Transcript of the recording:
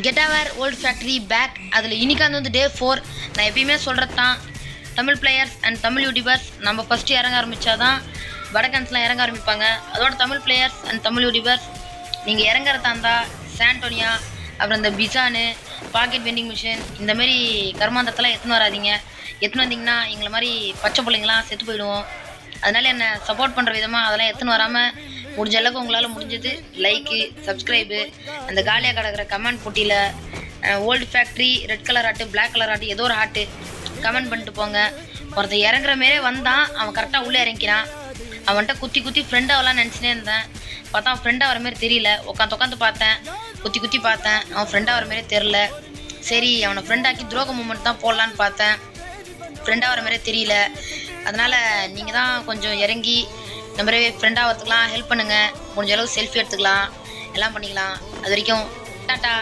Get our old factory back. அதில் இன்னைக்காந்து வந்து டே 4. நான் எப்பயுமே சொல்கிறது தான், Tamil players and Tamil YouTubers நம்ம ஃபஸ்ட்டு இறங்க ஆரம்பித்தாதான் வடக்கன்ஸ்லாம் இறங்க ஆரம்பிப்பாங்க. அதோட Tamil players and Tamil YouTubers நீங்கள் இறங்குறதா இருந்தால் சாண்டோனியா, அப்புறம் இந்த பிசானு, பாக்கெட் வெண்டிங் மிஷின், இந்தமாரி கர்மாந்தத்தெல்லாம் எடுத்துன்னு வராதிங்க. எடுத்துன்னு வந்தீங்கன்னா எங்களை மாதிரி பச்சை பிள்ளைங்களாம் செத்து போயிடுவோம். அதனால் என்னை சப்போர்ட் பண்ணுற விதமாக அதெல்லாம் எடுத்துன்னு வராமல் முடிஞ்ச அளவுக்கு உங்களால் முடிஞ்சது லைக்கு, சப்ஸ்கிரைபு, அந்த காலியாக கிடக்கிற கமெண்ட் போட்டியில் ஓல்டு ஃபேக்ட்ரி, ரெட் கலர் ஆட்டு, பிளாக் கலர் ஆட்டு, ஏதோ ஒரு ஆட்டு கமெண்ட் பண்ணிட்டு போங்க. ஒருத்தர் இறங்குற மாரியே வந்தான், அவன் கரெக்டாக உள்ளே இறங்கிக்கிறான். அவன்கிட்ட குத்தி குத்தி ஃப்ரெண்டாகலாம் நினச்சினே இருந்தேன். பார்த்தா அவன் ஃப்ரெண்டாக வர மாதிரி தெரியல. உட்காந்து பார்த்தேன், குத்தி குத்தி பார்த்தேன், அவன் ஃப்ரெண்டாக வர மாதிரியே தெரில. சரி, அவனை ஃப்ரெண்டாக்கி துரோக மூமெண்ட் தான் போடலான்னு பார்த்தேன், ஃப்ரெண்டாக வர மாதிரியே தெரியல. அதனால் நீங்கள் தான் கொஞ்சம் இறங்கி நம்மளே ஃப்ரெண்டாக வரத்துக்கலாம் ஹெல்ப் பண்ணுங்கள். முடிஞ்ச அளவுக்கு செல்ஃபி எடுத்துக்கலாம், எல்லாம் பண்ணிக்கலாம். அது வரைக்கும் டாட்டா.